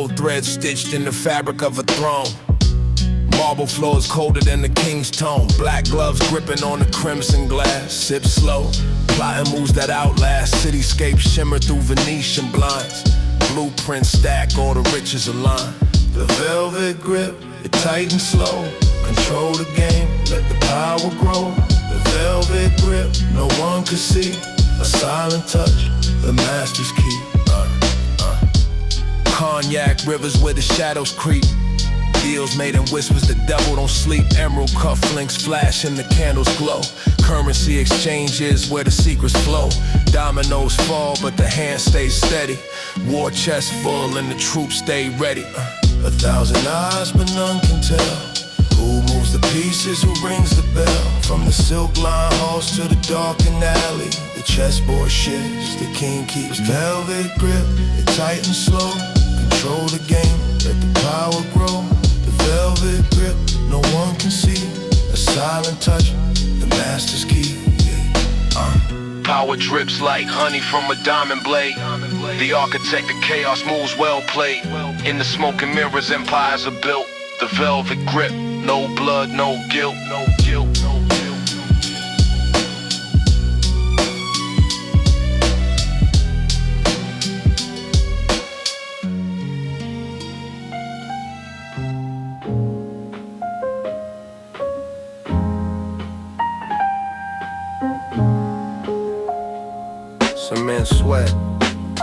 Gold thread stitched in the fabric of a throne. Marble floors colder than the king's tone. Black gloves gripping on the crimson glass. Sip slow, plotting moves that outlast. Cityscapes shimmer through Venetian blinds. Blueprints stack, all the riches align. The velvet grip, it tight and slow. Control the game, let the power grow. The velvet grip, no one can see. A silent touch, the master's key. Cognac rivers where the shadows creep. Deals made in whispers, the devil don't sleep. Emerald cufflinks flash and the candles glow. Currency exchanges where the secrets flow. Dominoes fall but the hand stays steady. War chest full and the troops stay ready. 1,000 eyes but none can tell who moves the pieces, who rings the bell. From the silk line halls to the darkened alley, the chessboard shifts, the king keeps velvet grip. It tight and slow, control the game, let the power grow. The velvet grip, no one can see. A silent touch, the master's key. Power drips like honey from a diamond blade. The architect of chaos moves well played. In the smoke and mirrors, empires are built. The velvet grip, no blood, no guilt, no guilt, no guilt. Cement sweat,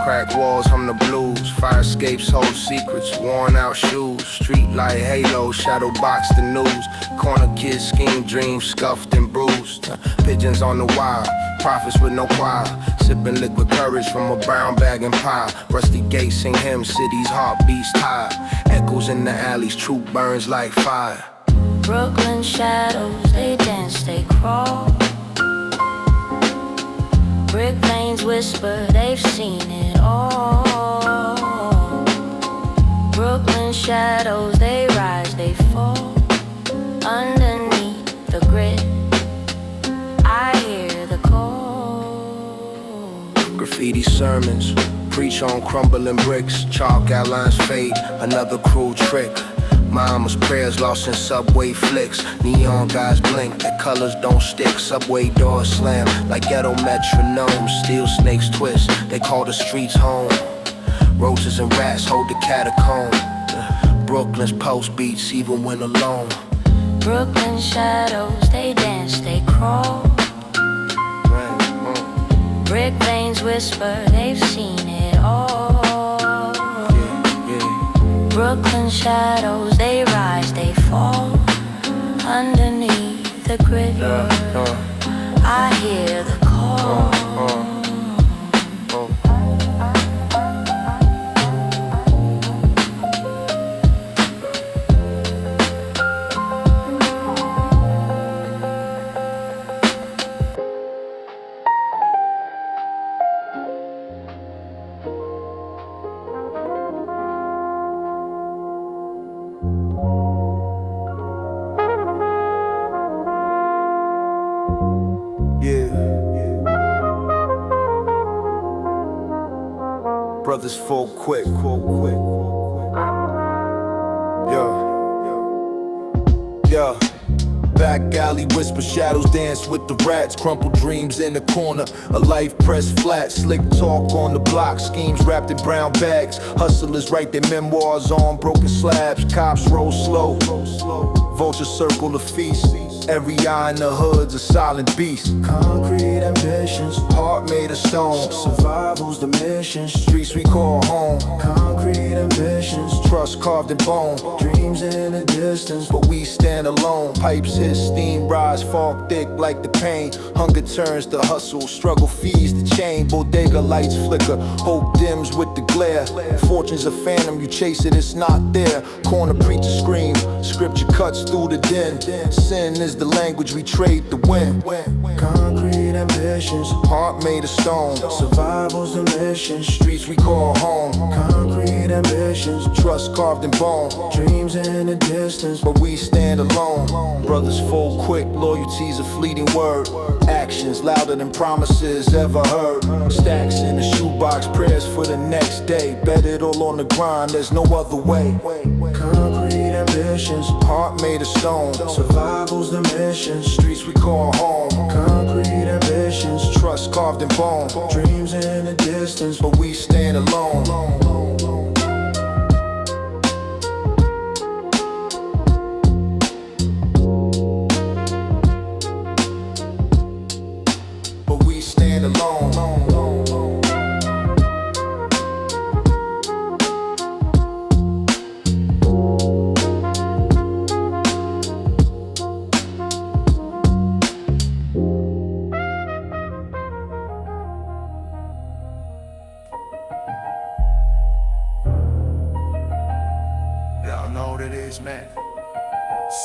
crack walls hum the blues. Fire escapes hold secrets, worn out shoes. Street light halo, shadow box the news. Corner kids scheme dreams, scuffed and bruised. Pigeons on the wire, prophets with no choir. Sipping liquid courage from a brown bag and pie. Rusty gates sing hymns, city's heartbeats tired. Echoes in the alleys, truth burns like fire. Brooklyn shadows, they dance, they crawl. Brick veins whisper, they've seen it all. Brooklyn shadows, they rise, they fall. Underneath the grid, I hear the call. Graffiti sermons, preach on crumbling bricks. Chalk outlines fade, another cruel trick. Mama's prayers lost in subway flicks. Neon guys blink, their colors don't stick. Subway doors slam like ghetto metronomes. Steel snakes twist, they call the streets home. Roaches and rats hold the catacomb. Brooklyn's post beats even when alone. Brooklyn shadows, they dance, they crawl. Brick veins whisper, they've seen it all. Brooklyn shadows, they rise, they fall. Underneath the grid, I hear the call. Brothers fall quick, yeah. Back alley whisper, shadows dance with the rats. Crumpled dreams in the corner, a life pressed flat. Slick talk on the block, schemes wrapped in brown bags. Hustlers write their memoirs on broken slabs. Cops roll slow, vultures circle the feast. Every eye in the hood's a silent beast. Concrete ambitions, heart made of stone. Survival's the mission, streets we call home. Concrete ambitions, trust carved in bone. Dreams in the distance, but we stand alone. Pipes hit, steam rise, fog thick like the pain. Hunger turns to hustle, struggle feeds the chain. Bodega lights flicker, hope dims with the glare. Fortune's a phantom, you chase it, it's not there. Corner preacher scream, scripture cuts through the den. Sin is the language we trade to win. Concrete Concrete ambitions, heart made of stone. Survival's the mission, streets we call home. Concrete ambitions, trust carved in bone. Dreams in the distance, but we stand alone. Brothers fold quick, loyalty's a fleeting word. Actions louder than promises ever heard. Stacks in the shoebox, prayers for the next day. Bet it all on the grind, there's no other way. Concrete ambitions, heart made of stone. Survival's the mission, streets we call home. Concrete ambitions, trust carved in bone. Dreams in the distance, but we stand alone. But we stand alone. Y'all know what it is, man.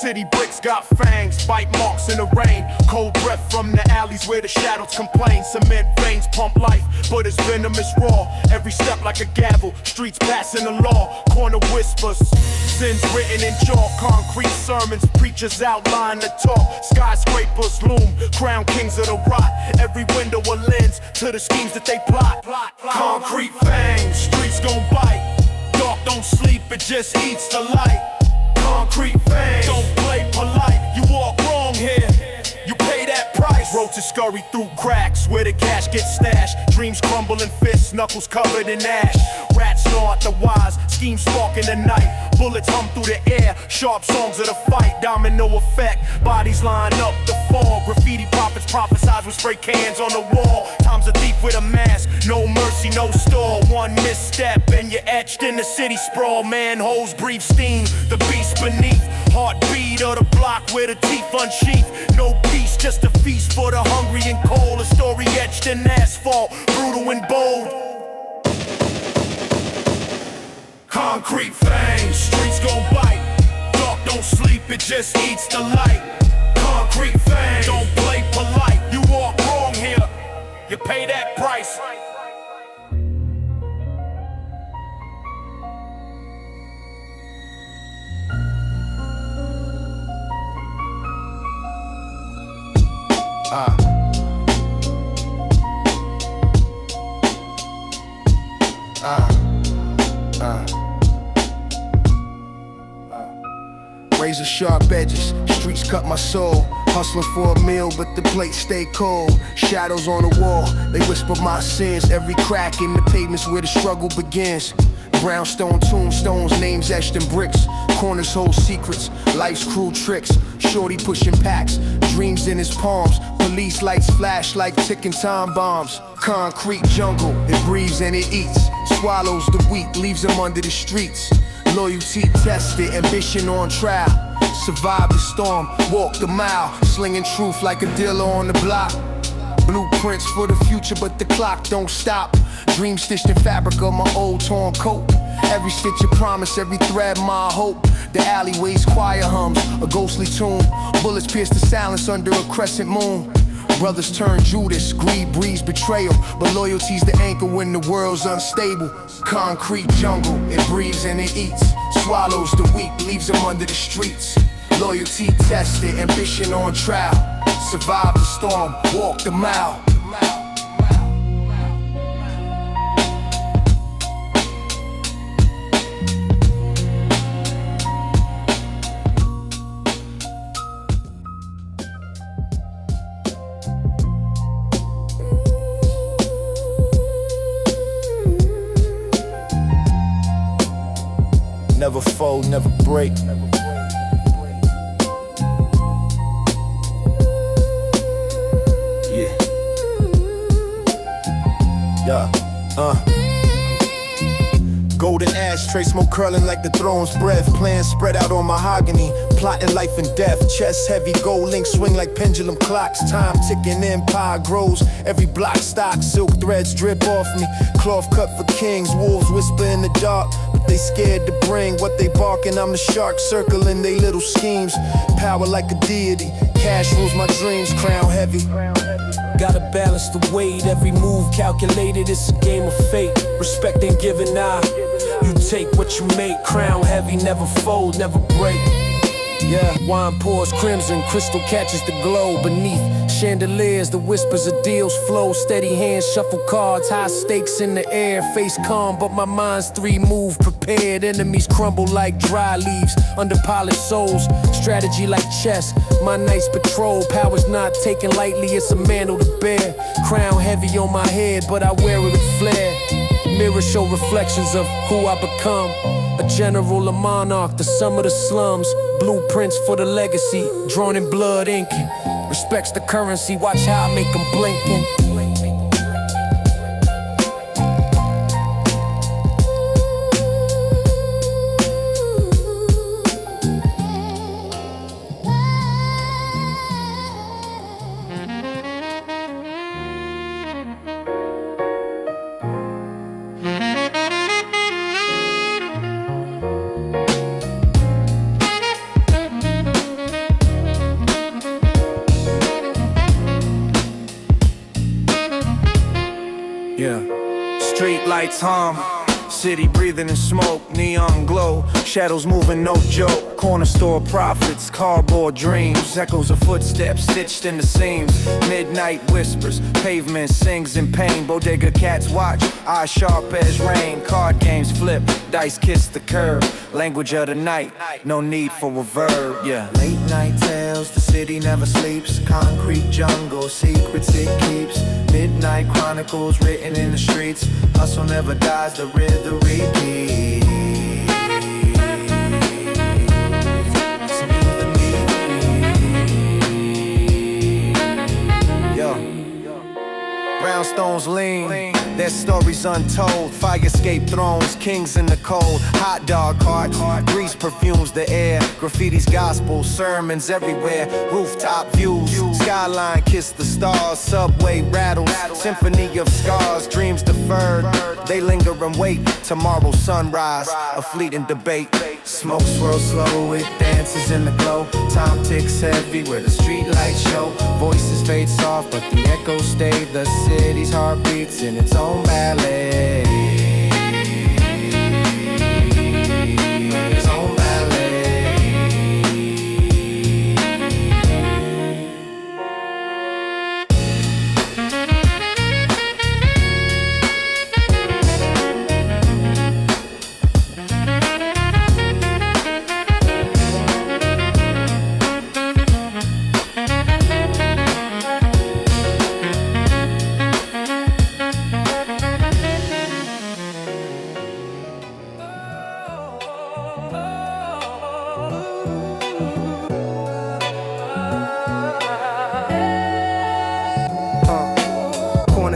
City bricks got fangs, bite marks in the rain. Cold breath from the alleys where the shadows complain. Cement veins pump life, but it's venomous raw. Every step like a gavel, streets passing the law. Corner whispers, sins written in chalk. Concrete sermons, preachers outline the talk. Skyscrapers loom, crown kings of the rot. Every window a lens to the schemes that they plot. Concrete fangs, streets gon' bite. Dark don't sleep, it just eats the light. Concrete fame, don't play polite. You walk wrong here, you pay that price. Roaches scurry through cracks where the cash gets stashed. Dreams crumble in fists, knuckles covered in ash. Rats gnaw at the wise, schemes spark in the night. Bullets hum through the air, sharp songs of the fight. Domino effect, bodies line up the fall. Graffiti prophets prophesize with spray cans on the wall. Time's a thief with a mask, no mercy, no stall. One misstep and you're etched in the city sprawl. Manholes breathe steam, the beast beneath. Heartbeat of the block where the teeth unsheath. No peace, just a feast for the hungry and cold. A story etched in asphalt, brutal and bold. Concrete fangs, streets gon' bite. Dark don't sleep, it just eats the light. Concrete fangs, don't play polite. You walk wrong here, you pay that price. Razor sharp edges, streets cut my soul. Hustling for a meal, but the plate stay cold. Shadows on the wall, they whisper my sins. Every crack in the pavement's where the struggle begins. Brownstone tombstones, names etched in bricks. Corners hold secrets, life's cruel tricks. Shorty pushing packs, dreams in his palms. Police lights flash like ticking time bombs. Concrete jungle, it breathes and it eats. Swallows the weak, leaves them under the streets. Loyalty tested, ambition on trial. Survive the storm, walk the mile. Slinging truth like a dealer on the block. Blueprints for the future, but the clock don't stop. Dream stitched in fabric of my old torn coat. Every stitch a promise, every thread my hope. The alleyway's choir hums, a ghostly tune. Bullets pierce the silence under a crescent moon. Brothers turn Judas, greed breeds betrayal. But loyalty's the anchor when the world's unstable. Concrete jungle, it breathes and it eats. Swallows the weak, leaves them under the streets. Loyalty tested, ambition on trial. Survive the storm, walk the mile. Never fold, never break. Golden ashtray, smoke curling like the throne's breath. Plans spread out on mahogany, plotting life and death. Chest heavy, gold links swing like pendulum clocks. Time ticking, empire grows. Every block stock, silk threads drip off me. Cloth cut for kings, wolves whisper in the dark. But they scared to bring what they barking. I'm the shark circling they little schemes. Power like a deity, Cash rules my dreams, crown heavy. Gotta balance the weight, every move calculated, it's a game of fate. Respect ain't given, nah. You take what you make, crown heavy, never fold, never break. Yeah, wine pours crimson, crystal catches the glow beneath chandeliers. The whispers of deals flow, steady hands shuffle cards, high stakes in the air. Face calm, but my mind's 3-move prepared. Enemies crumble like dry leaves under polished souls. Strategy like chess, my night's patrol. Power's not taken lightly, it's a mantle to bear. Crown heavy on my head, but I wear it with flair. Mirrors show reflections of who I become. A general, a monarch, the sum of the slums. Blueprints for the legacy, drawn in blood ink. Respects the currency, watch how I make them blinking. Yeah. Street lights hum, city breathing in smoke, neon glow, shadows moving, no joke. Corner store profits, cardboard dreams, echoes of footsteps stitched in the seams. Midnight whispers, pavement sings in pain. Bodega cats watch, eyes sharp as rain. Card games flip, dice kiss the curb. Language of the night, no need for a verb. Yeah. Late night tales, the city never sleeps. Concrete jungle, secrets it keeps. Midnight chronicles written in the streets. Hustle never dies, the rhythm repeats. Brownstones lean, their stories untold. Fire escape thrones, kings in the cold. Hot dog carts, grease perfumes the air. Graffiti's gospel, sermons everywhere. Rooftop views, skyline kiss the stars. Subway rattles, symphony of scars. Dreams deferred, they linger and wait. Tomorrow's sunrise, a fleeting debate. Smoke swirls slow, it dances in the glow. Time ticks heavy where the street lights show. Voices fade soft, but the echoes stay. The city's heart beats in its own ballet. Its own ballet.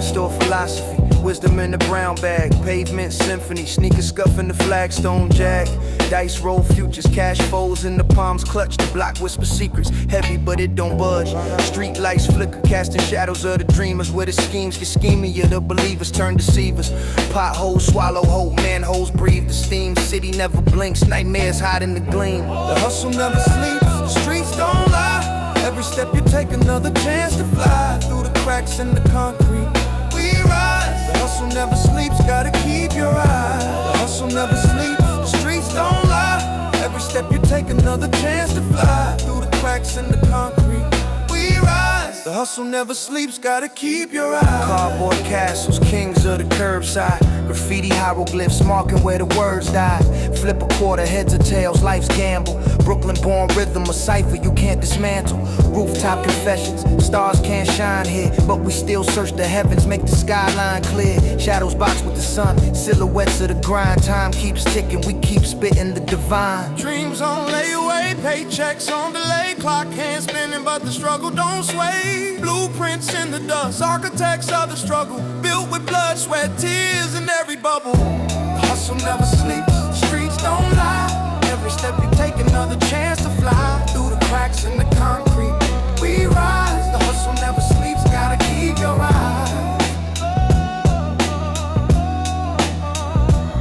Store philosophy, wisdom in the brown bag. Pavement symphony, sneakers scuffing the flagstone jag. Dice roll futures, cash folds in the palms clutch. The block whisper secrets, heavy but it don't budge. Street lights flicker, casting shadows of the dreamers. Where the schemes get schemier, the believers turn deceivers. Potholes swallow whole, manholes breathe the steam. City never blinks, nightmares hide in the gleam. The hustle never sleeps, the streets don't lie. Every step you take, another chance to fly. Through the cracks in the concrete, we rise. The hustle never sleeps, gotta keep your eyes. The hustle never sleeps, the streets don't lie. Every step you take, another chance to fly. Through the cracks in the concrete, we rise. The hustle never sleeps, gotta keep your eyes. Cardboard castles, kings of the curbside. Graffiti hieroglyphs marking where the words die. Flip a quarter, heads or tails, life's gamble. Brooklyn born rhythm, a cipher you can't dismantle. Rooftop confessions, stars can't shine here, but we still search the heavens, make the skyline clear. Shadows box with the sun, silhouettes of the grind. Time keeps ticking, we keep spitting the divine. Dreams on layaway, paychecks on delay. Clock hands spinning, but the struggle don't sway. Blueprints in the dust, architects of the struggle. Built with blood, sweat, tears in every bubble. The hustle never sleeps, streets don't lie. Every step you take, another chance to fly. Through the cracks in the concrete, we rise. The hustle never sleeps, gotta keep your eyes.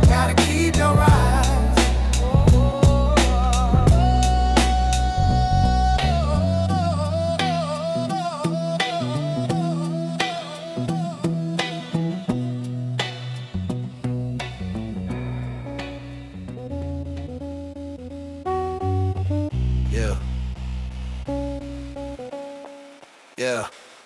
Gotta keep your eyes.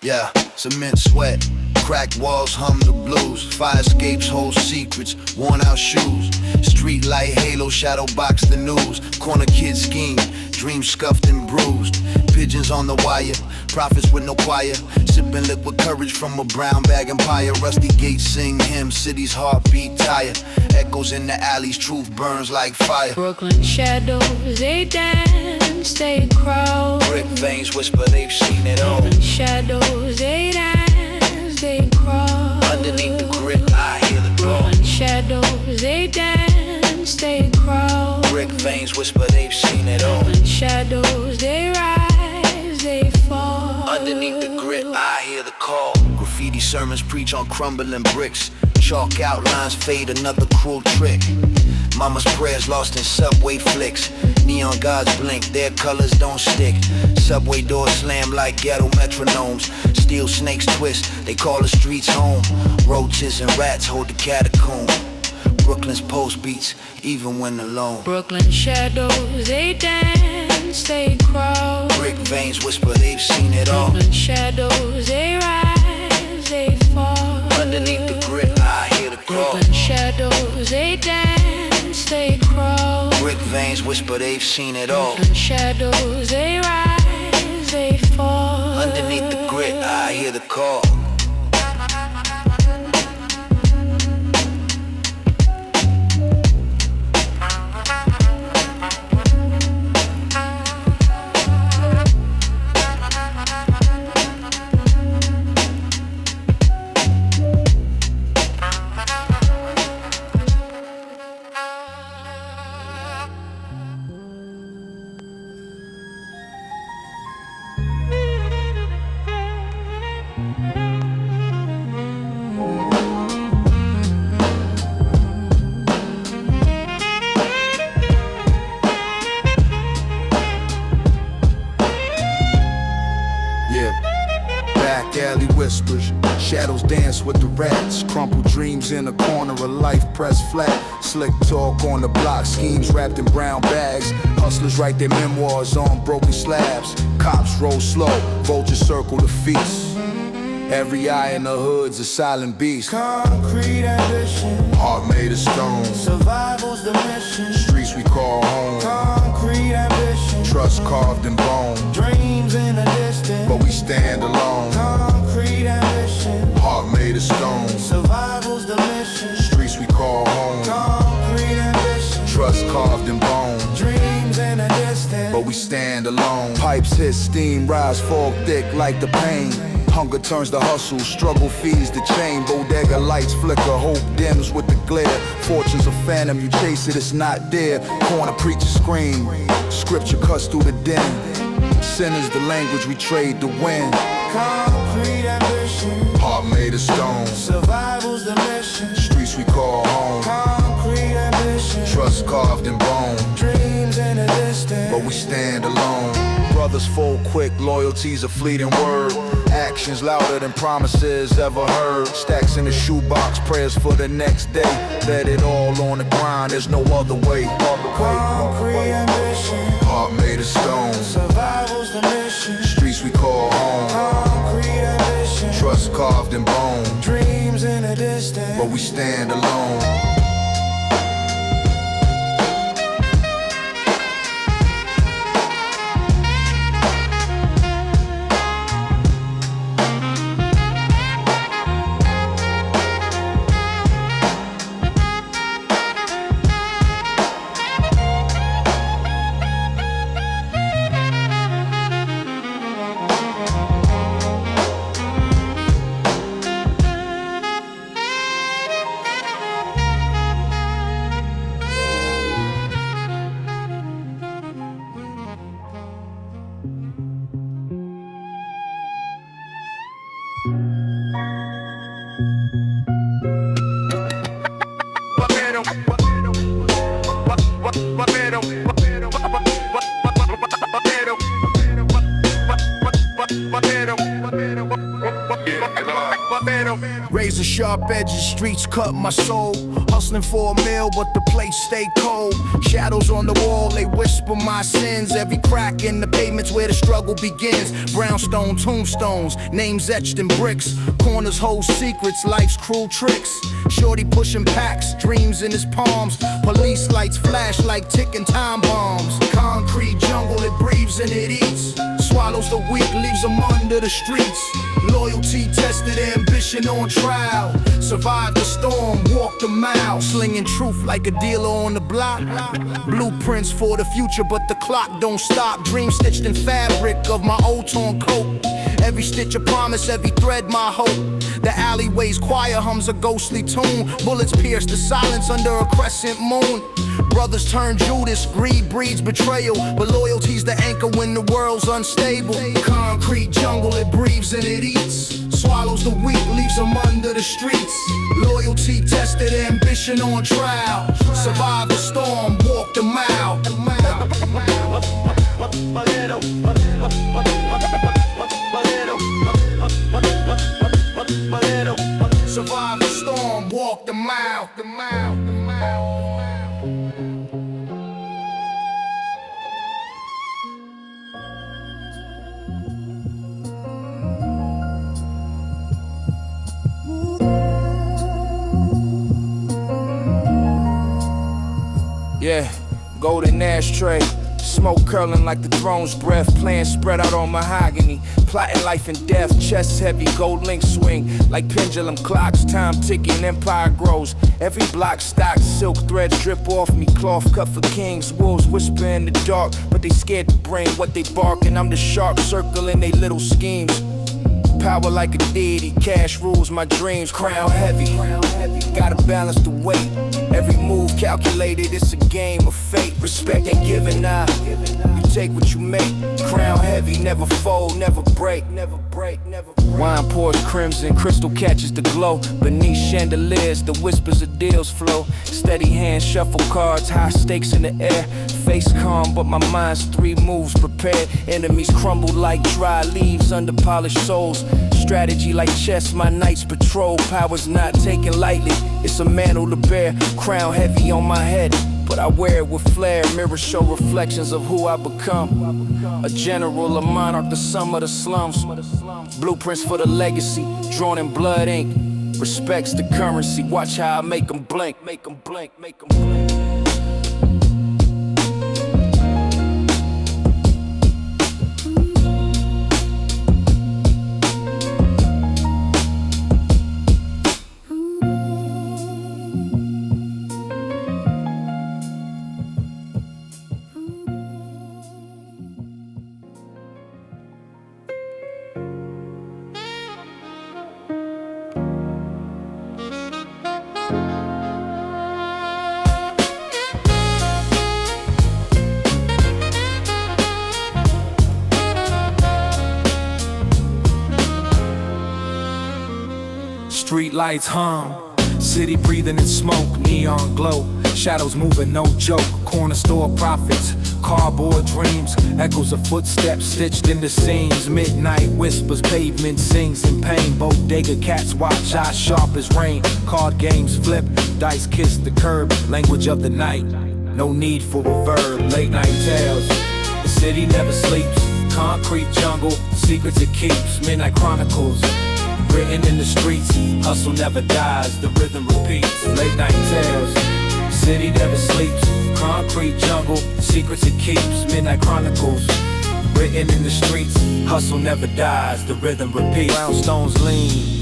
Yeah, cement sweat. Cracked walls hum the blues. Fire escapes hold secrets. Worn out shoes. Street light halo shadow box the news. Corner kid scheme. Dreams scuffed and bruised. Pigeons on the wire. Prophets with no choir. Sipping liquid courage from a brown bag empire. Rusty gates sing hymns. City's heartbeat tired. Echoes in the alleys. Truth burns like fire. Brooklyn shadows, they dance, they crawl. Brick veins whisper they've seen it all. Brooklyn shadows, they dance, they crawl. Underneath the grit, I hear the call. Brooklyn shadows, they dance, they crawl. Brick veins whisper they've seen it all. Brooklyn shadows, they rise, they fall. Underneath the grit, I hear the call. Graffiti sermons preach on crumbling bricks. Chalk outlines fade, another cruel trick. Mama's prayers lost in subway flicks. Neon gods blink, their colors don't stick. Subway doors slam like ghetto metronomes. Steel snakes twist, they call the streets home. Roaches and rats hold the catacomb. Brooklyn's post beats, even when alone. Brooklyn shadows, they dance, they crawl. Brick veins whisper they've seen it all. Brooklyn shadows, they rise, they fall. Underneath the grit, I hear the call. Brooklyn shadows, they dance, they crawl. Brick veins whisper they've seen it all. Brooklyn shadows, they rise, they fall. Underneath the grit, I hear the call. Alley whispers, shadows dance with the rats. Crumpled dreams in a corner of life pressed flat. Slick talk on the block, schemes wrapped in brown bags. Hustlers write their memoirs on broken slabs. Cops roll slow, vultures circle the feast. Every eye in the hood's a silent beast. Concrete ambition, Heart made of stone, survival's the mission. streets we call home. Concrete ambition, Trust carved in bone, dreams in the distance. but we stand alone. Concrete ambition, Heart made of stone, survival's the mission. streets we call home. Concrete ambition, Trust carved in bone, dreams in the distance. but we stand alone. Pipes hit, steam rise, fog thick like the pain. Hunger turns to hustle, struggle feeds the chain. Bodega lights flicker, hope dims with the glare. Fortune's a phantom, you chase it, it's not there. Corner preachers scream, scripture cuts through the din. Sin is the language we trade to win. Concrete ambition, Heart made of stone, survival's the mission. streets we call home. Concrete ambition, Trust carved in bone, dreams in the distance. but we stand alone. Brothers fold quick, loyalty's a fleeting word. Actions louder than promises ever heard. Stacks in the shoebox, prayers for the next day. Bet it all on the grind, there's no other way. Concrete ambition, Heart made of stone, survival's the mission. streets we call home. Concrete ambition, Trust carved in bone, dreams in the distance. but we stand alone. Razor sharp edges, streets cut my soul. Hustling for a meal, but the place stay cold. Shadows on the wall, they whisper my sins. Every crack in the pavement's where the struggle begins. Brownstone tombstones, names etched in bricks. Corners hold secrets, life's cruel tricks. Shorty pushing packs, dreams in his palms. Police lights flash like ticking time bombs. Concrete jungle, it breathes and it eats. Swallows the weak, leaves them under the streets. Loyalty tested, ambition on trial. Survive the storm, walk the mile. Slinging truth like a dealer on the block. Blueprints for the future, but the clock don't stop. Dream stitched in fabric of my old torn coat. Every stitch a promise, every thread my hope. The alleyway's choir hums a ghostly tune. Bullets pierce the silence under a crescent moon. Brothers turn Judas, greed breeds betrayal. But loyalty's the anchor when the world's unstable. Concrete jungle, it breathes and it eats. Swallows the weak, leaves them under the streets. Loyalty tested, ambition on trial. Survive the storm, walk the mile. Survive the storm, walk the mile. Yeah, golden ashtray. Smoke curling like the throne's breath. Plans spread out on mahogany. Plotting life and death. Chest heavy, gold link swing. Like pendulum clocks, time ticking, empire grows. Every block stock, silk threads drip off me. Cloth cut for kings. Wolves whisper in the dark, but they scared to bring what they bark. And I'm the shark circling they little schemes. Power like a deity, cash rules my dreams. Crown heavy, gotta balance the weight. Every move calculated, it's a game of fate. Respect ain't given, nah, you take what you make. Crown heavy, never fold, never break. Wine pours crimson, crystal catches the glow. Beneath chandeliers, the whispers of deals flow. Steady hands shuffle cards, high stakes in the air. Face calm, but my mind's 3 moves prepared. Enemies crumble like dry leaves under polished souls. Strategy like chess, my night's patrol. Power's not taken lightly, it's a mantle to bear. Crown heavy on my head, but I wear it with flair. Mirrors show reflections of who I become. A general, a monarch, the sum of the slums. Blueprints for the legacy, drawn in blood ink. Respects the currency, watch how I make them blink. Street lights hum, city breathing in smoke, neon glow. Shadows moving, no joke. Corner store profits, cardboard dreams. Echoes of footsteps stitched into scenes. Midnight whispers, pavement sings in pain. Bodega cats watch, eyes sharp as rain. Card games flip, dice kiss the curb. Language of the night, no need for a verb. Late night tales, the city never sleeps. Concrete jungle, secrets it keeps. Midnight chronicles, written in the streets. Hustle never dies, the rhythm repeats. Late night tales, city never sleeps. Concrete jungle, secrets it keeps. Midnight chronicles, written in the streets. Hustle never dies, the rhythm repeats. Brownstones lean,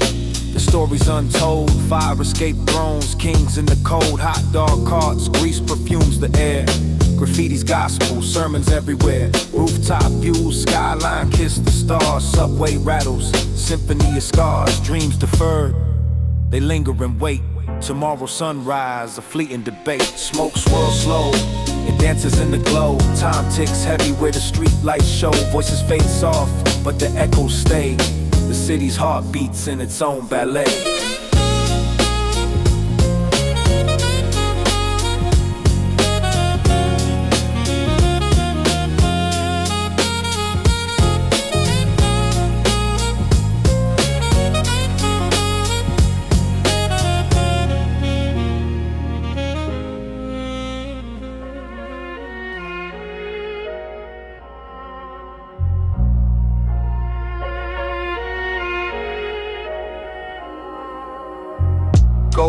the story's untold. Fire escape thrones, kings in the cold. Hot dog carts, grease perfumes the air. Graffiti's gospel, sermons everywhere. Rooftop views, skyline kiss the stars. Subway rattles, symphony of scars. Dreams deferred, they linger and wait. Tomorrow sunrise, a fleeting debate. Smoke swirls slow, it dances in the glow. Time ticks heavy where the street lights show. Voices fade soft, but the echoes stay. The city's heart beats in its own ballet.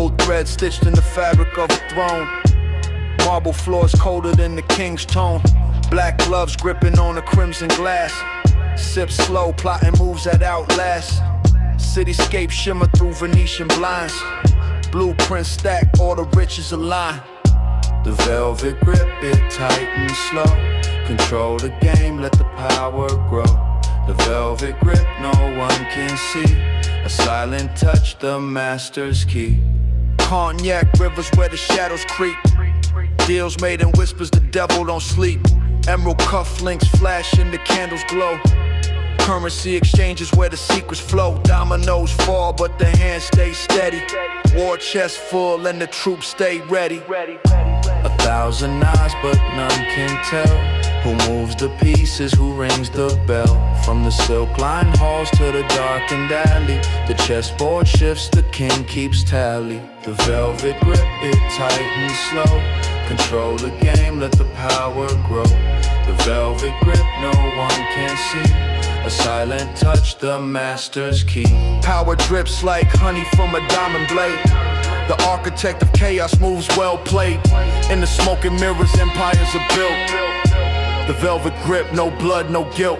Gold thread stitched in the fabric of a throne. Marble floors colder than the king's tone. Black gloves gripping on the crimson glass. Sip slow, plotting moves that outlast. Cityscape shimmer through Venetian blinds. Blueprints stack, all the riches align. The velvet grip, it tight and slow. Control the game, let the power grow. The velvet grip, no one can see. A silent touch, the master's key. Cognac rivers where the shadows creep. Deals made in whispers, the devil don't sleep. Emerald cufflinks flash and the candles glow. Currency exchanges where the secrets flow. Dominoes fall but the hands stay steady. War chest full and the troops stay ready. 1,000 eyes but none can tell who moves the pieces, who rings the bell. From the silk-lined halls to the darkened alley, the chessboard shifts, the king keeps tally. The velvet grip, it tight and slow. Control the game, let the power grow. The velvet grip, no one can see. A silent touch, the master's key. Power drips like honey from a diamond blade. The architect of chaos moves well played. In the smoking mirrors, empires are built. The velvet grip, no blood, no guilt.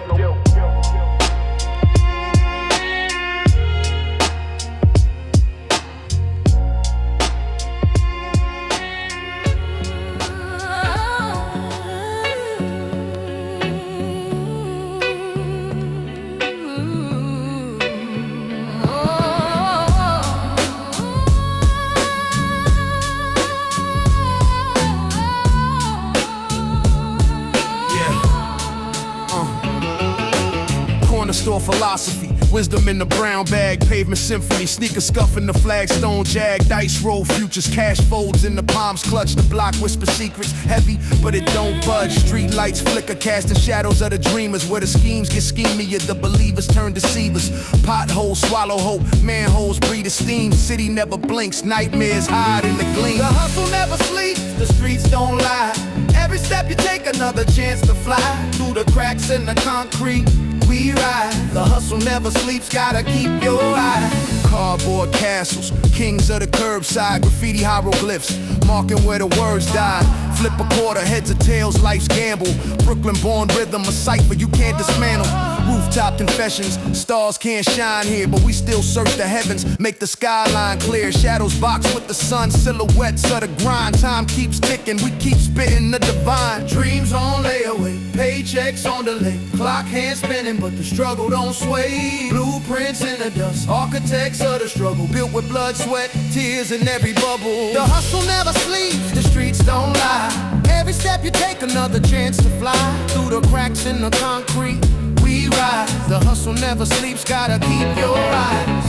Store philosophy, wisdom in the brown bag, pavement symphony, sneaker scuffing the flagstone jag, dice roll futures, cash folds in the palms clutch, the block whisper secrets, heavy but it don't budge, street lights flicker, casting shadows of the dreamers, where the schemes get schemier, the believers turn deceivers, potholes swallow hope, manholes breathe steam, city never blinks, nightmares hide in the gleam. The hustle never sleeps, the streets don't lie, every step you take another chance to fly, through the cracks in the concrete we ride. The hustle never sleeps, gotta keep your eye. Cardboard castles, kings of the curbside, graffiti hieroglyphs, marking where the words died. Flip a quarter, heads or tails, life's gamble. Brooklyn born rhythm, a cipher you can't dismantle. Rooftop confessions, stars can't shine here, but we still search the heavens, make the skyline clear. Shadows box with the sun, silhouettes of the grind. Time keeps ticking, we keep spitting the divine. Dreams on layaway, paychecks on delay. Clock hands spinning, but the struggle don't sway. Blueprints in the dust, architects of the struggle, built with blood, sweat, tears in every bubble. The hustle never sleeps, the streets don't lie. Every step you take, another chance to fly. Through the cracks in the concrete, we rise. The hustle never sleeps, gotta keep your eyes.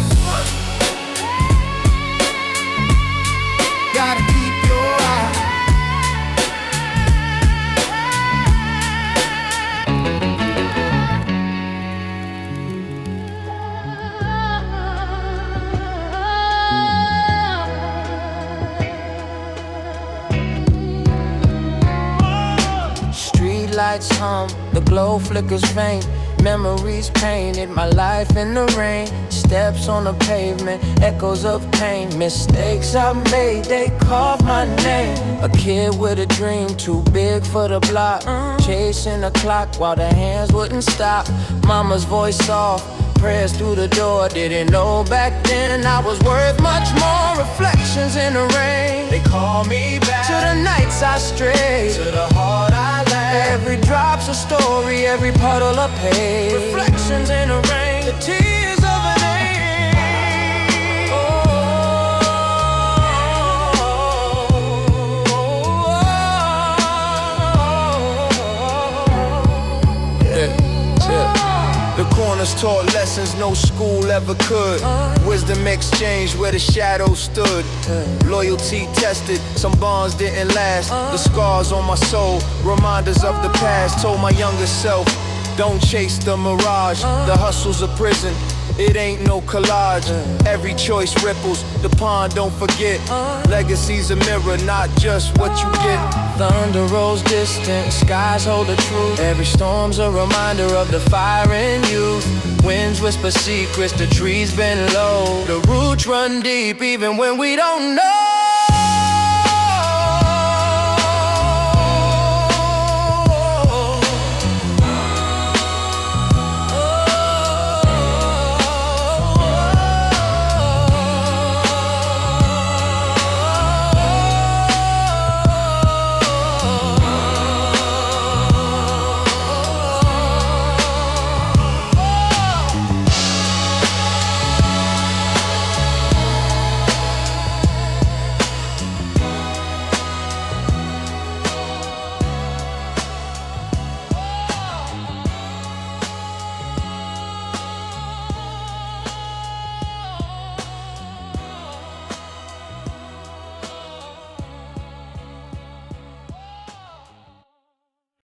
Gotta keep your eyes. Lights hum, the glow flickers faint. Memories painted my life in the rain. Steps on the pavement, echoes of pain. Mistakes I made, they called my name. A kid with a dream, too big for the block. Chasing the clock while the hands wouldn't stop. Mama's voice soft, prayers through the door. Didn't know back then I was worth much more. Reflections in the rain, they call me back to the nights I strayed, to the heart I laid. Every drop's a story, every puddle a page. Reflections in the rain, the tears of an age. The corners taught lessons no school ever could. Wisdom exchanged where the shadows stood. Loyalty tested, some bonds didn't last. The scars on my soul, reminders of the past. Told my younger self, don't chase the mirage. The hustle's a prison, It ain't no collage, every choice ripples the pond, don't forget. Legacy's a mirror, not just what you get. Thunder rolls distant, skies hold the truth. Every storm's a reminder of the fire in you. Winds whisper secrets, the trees bend low. The roots run deep even when we don't know.